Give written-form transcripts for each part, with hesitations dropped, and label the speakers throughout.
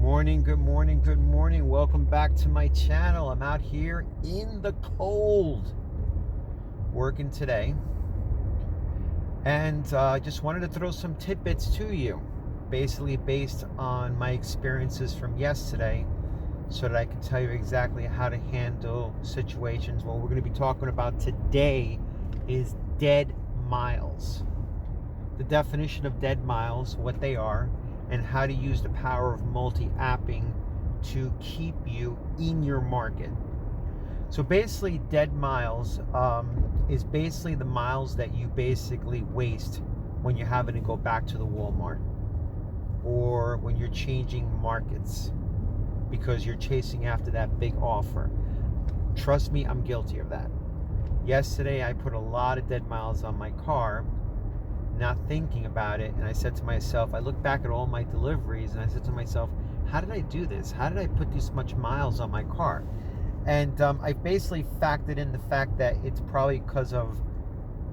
Speaker 1: morning, good morning, good morning. Welcome back to my channel. I'm out here in the cold working today. And I just wanted to throw some tidbits to you, basically based on my experiences from yesterday, so that I can tell you exactly how to handle situations. What we're going to be talking about today is dead miles. The definition of dead miles, what they are, and how to use the power of multi-apping to keep you in your market. So basically, dead miles is basically the miles that you basically waste when you're having to go back to the Walmart or when you're changing markets because you're chasing after that big offer. Trust me, I'm guilty of that. Yesterday, I put a lot of dead miles on my car, not thinking about it, and I said to myself, I looked back at all my deliveries and I said to myself, how did I do this? How did I put this much miles on my car? And I basically factored in the fact that it's probably because of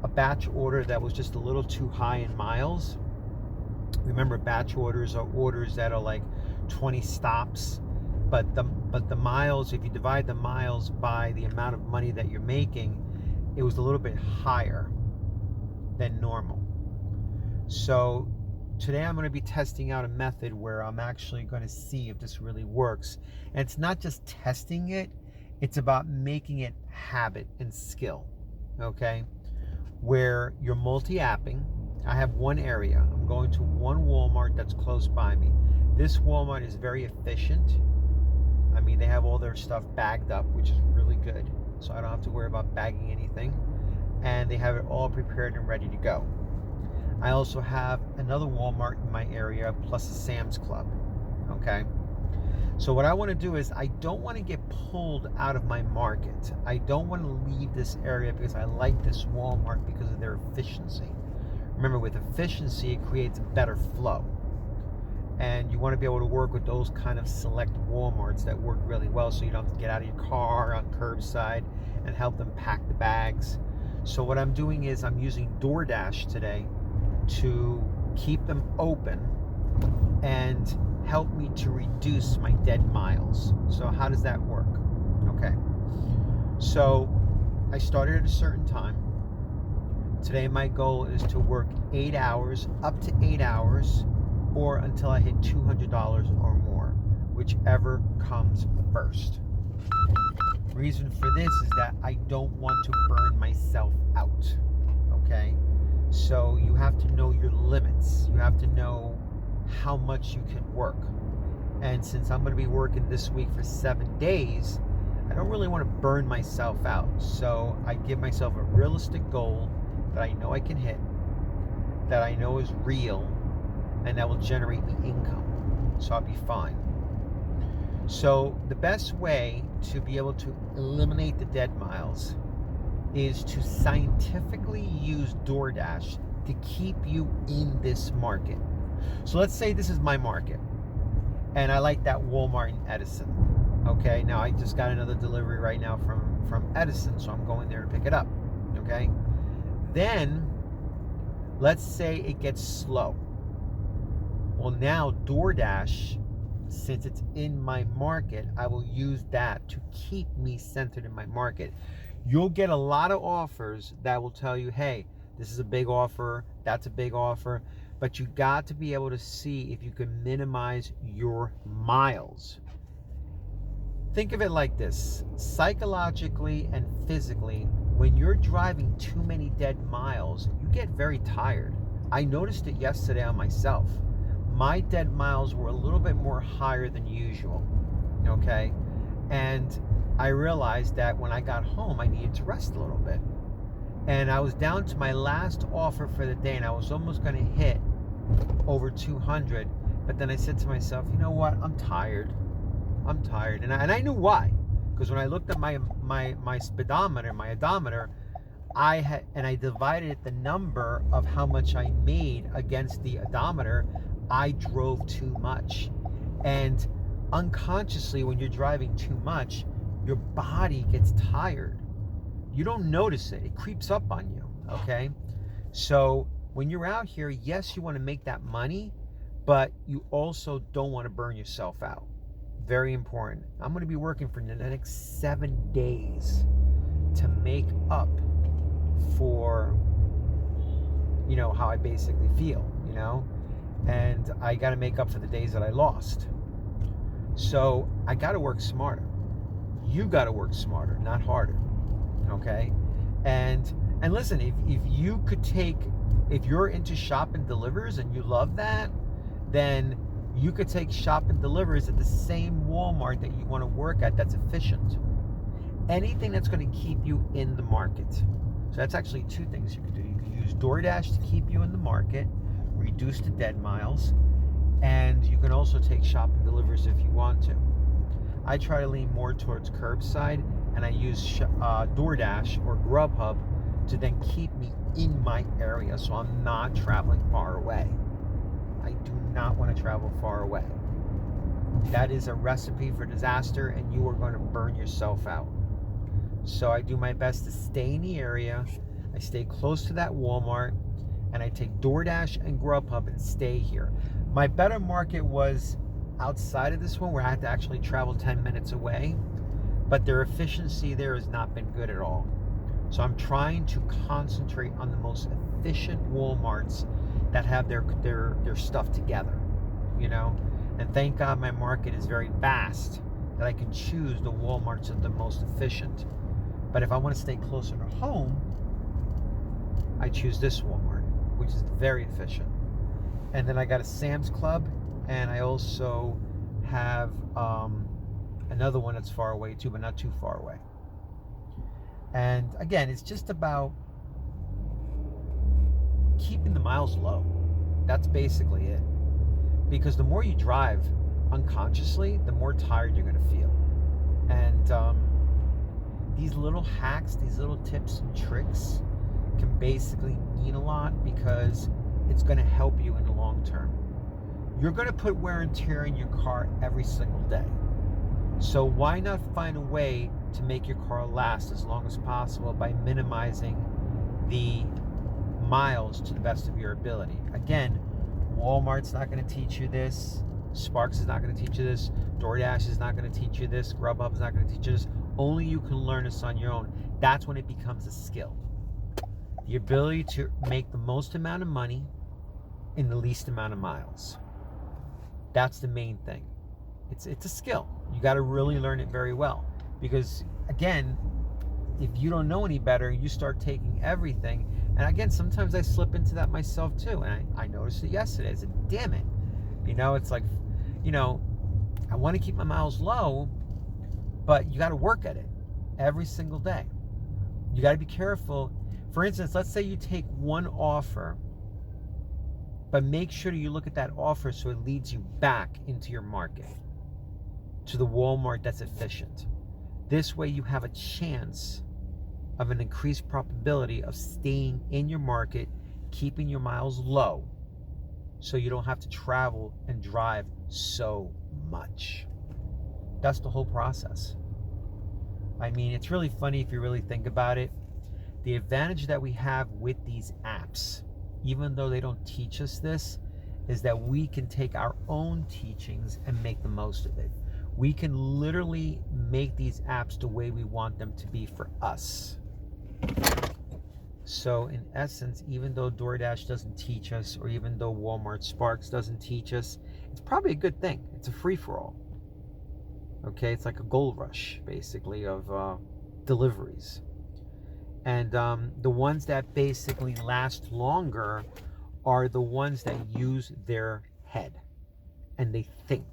Speaker 1: a batch order that was just a little too high in miles. Remember, batch orders are orders that are like 20 stops, but the miles, if you divide the miles by the amount of money that you're making, it was a little bit higher than normal. So today I'm going to be testing out a method where I'm actually going to see if this really works. And it's not just testing it, it's about making it habit and skill, okay? Where you're multi-apping. I have one area. I'm going to one Walmart that's close by me. This Walmart is very efficient. I mean, they have all their stuff bagged up, which is really good. So I don't have to worry about bagging anything. And they have it all prepared and ready to go. I also have another Walmart in my area, plus a Sam's Club, okay? So what I want to do is I don't want to get pulled out of my market. I don't want to leave this area because I like this Walmart because of their efficiency. Remember, with efficiency, it creates a better flow. And you want to be able to work with those kind of select Walmarts that work really well, so you don't have to get out of your car on curbside and help them pack the bags. So what I'm doing is I'm using DoorDash today to keep them open and help me to reduce my dead miles. So how does that work? Okay, so I started at a certain time. Today my goal is to work 8 hours, up to 8 hours, or until I hit $200 or more, whichever comes first. Reason for this is that I don't want to burn myself out, okay? So you have to know your limits. You have to know how much you can work. And since I'm going to be working this week for 7 days, I don't really want to burn myself out. So I give myself a realistic goal that I know I can hit, that I know is real, and that will generate me income. So I'll be fine. So the best way to be able to eliminate the dead miles is to scientifically use DoorDash to keep you in this market. So let's say this is my market, and I like that Walmart in Edison. Okay, now I just got another delivery right now from Edison, so I'm going there to pick it up. Okay, then let's say it gets slow. Well, now DoorDash, since it's in my market, I will use that to keep me centered in my market. You'll get a lot of offers that will tell you, hey, this is a big offer, that's a big offer, but you got to be able to see if you can minimize your miles. Think of it like this: psychologically and physically, when you're driving too many dead miles, you get very tired. I noticed it yesterday on myself. My dead miles were a little bit more higher than usual, okay? And I realized that when I got home, I needed to rest a little bit. And I was down to my last offer for the day, and I was almost going to hit over 200. But then I said to myself, you know what? I'm tired. And I knew why. Because when I looked at my speedometer, my odometer, I divided the number of how much I made against the odometer. I drove too much. And unconsciously, when you're driving too much, your body gets tired. You don't notice it. It creeps up on you, okay? So when you're out here, yes, you want to make that money, but you also don't want to burn yourself out. Very important. I'm going to be working for the next 7 days to make up for, how I basically feel, and I got to make up for the days that I lost. So I got to work smarter. You got to work smarter, not harder. Okay? And listen, if you could if you're into shop and delivers and you love that, then you could take shop and delivers at the same Walmart that you want to work at that's efficient. Anything that's going to keep you in the market. So that's actually 2 things you can do. You can use DoorDash to keep you in the market, reduce the dead miles, and you can also take shop and delivers if you want to. I try to lean more towards curbside, and I use DoorDash or GrubHub to then keep me in my area so I'm not traveling far away. I do not want to travel far away. That is a recipe for disaster, and you are going to burn yourself out. So I do my best to stay in the area. I stay close to that Walmart, and I take DoorDash and GrubHub and stay here. My better market was outside of this one, where I had to actually travel 10 minutes away, but their efficiency there has not been good at all. So I'm trying to concentrate on the most efficient Walmarts that have their stuff together, and thank God my market is very vast that I can choose the Walmarts that are the most efficient. But if I want to stay closer to home, I choose this Walmart, which is very efficient. And then I got a Sam's Club, and I also have another one that's far away too, but not too far away. And again, it's just about keeping the miles low. That's basically it. Because the more you drive unconsciously, the more tired you're going to feel. And these little hacks, these little tips and tricks can basically mean a lot, because it's going to help you in the long term. You're going to put wear and tear in your car every single day. So why not find a way to make your car last as long as possible by minimizing the miles to the best of your ability? Again, Walmart's not going to teach you this. Sparks is not going to teach you this. DoorDash is not going to teach you this. GrubHub is not going to teach you this. Only you can learn this on your own. That's when it becomes a skill. The ability to make the most amount of money in the least amount of miles. That's the main thing. It's a skill. You got to really learn it very well. Because again, if you don't know any better, you start taking everything. And again, sometimes I slip into that myself too. And I noticed it yesterday. I said, damn it. It's like, I want to keep my miles low, but you got to work at it every single day. You got to be careful. For instance, let's say you take one offer, but make sure you look at that offer so it leads you back into your market, to the Walmart that's efficient. This way you have a chance of an increased probability of staying in your market, keeping your miles low, so you don't have to travel and drive so much. That's the whole process. It's really funny if you really think about it. The advantage that we have with these apps, even though they don't teach us this, is that we can take our own teachings and make the most of it. We can literally make these apps the way we want them to be for us. So in essence, even though DoorDash doesn't teach us, or even though Walmart Sparks doesn't teach us, it's probably a good thing. It's a free-for-all. Okay, it's like a gold rush, basically, of deliveries. And the ones that basically last longer are the ones that use their head, and they think,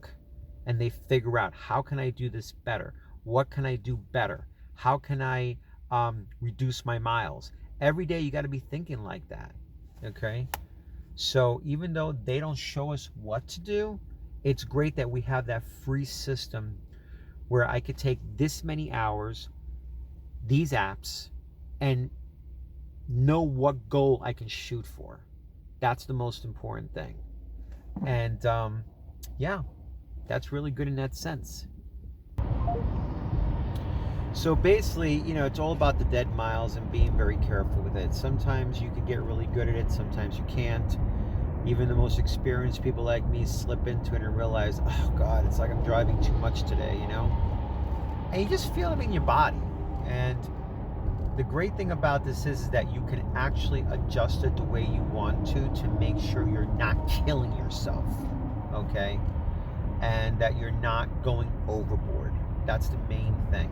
Speaker 1: and they figure out, how can I do this better? What can I do better? How can I reduce my miles? Every day you got to be thinking like that. Okay, so even though they don't show us what to do, it's great that we have that free system where I could take this many hours, these apps, and know what goal I can shoot for. That's the most important thing. And yeah, that's really good in that sense. So basically, it's all about the dead miles and being very careful with it. Sometimes you can get really good at it, sometimes you can't. Even the most experienced people like me slip into it and realize, oh God, it's like I'm driving too much today, you know? And you just feel it in your body. And the great thing about this is that you can actually adjust it the way you want to make sure you're not killing yourself, okay? And that you're not going overboard. That's the main thing.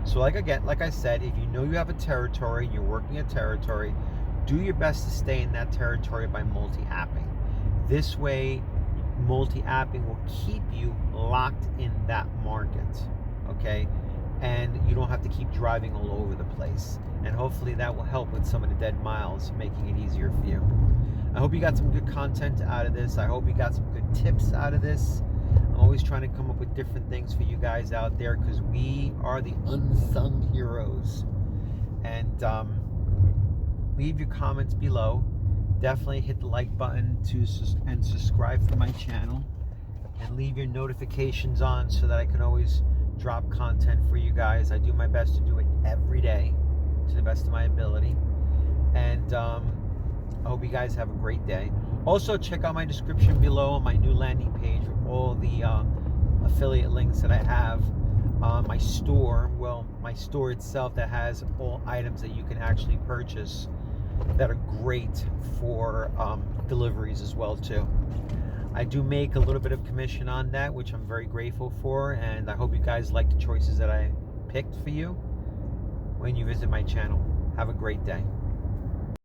Speaker 1: So like I said, if you know you have a territory and you're working a territory, do your best to stay in that territory by multi-apping. This way, multi-apping will keep you locked in that market, okay? And you don't have to keep driving all over the place. And hopefully that will help with some of the dead miles, making it easier for you. I hope you got some good content out of this. I hope you got some good tips out of this. I'm always trying to come up with different things for you guys out there because we are the unsung heroes. And leave your comments below. Definitely hit the like button and subscribe to my channel. And leave your notifications on so that I can always drop content for you guys. I do my best to do it every day to the best of my ability. And I hope you guys have a great day. Also, check out my description below on my new landing page with all the affiliate links that I have. My store, well, my store itself that has all items that you can actually purchase that are great for deliveries as well too. I do make a little bit of commission on that, which I'm very grateful for, and I hope you guys like the choices that I picked for you when you visit my channel. Have a great day.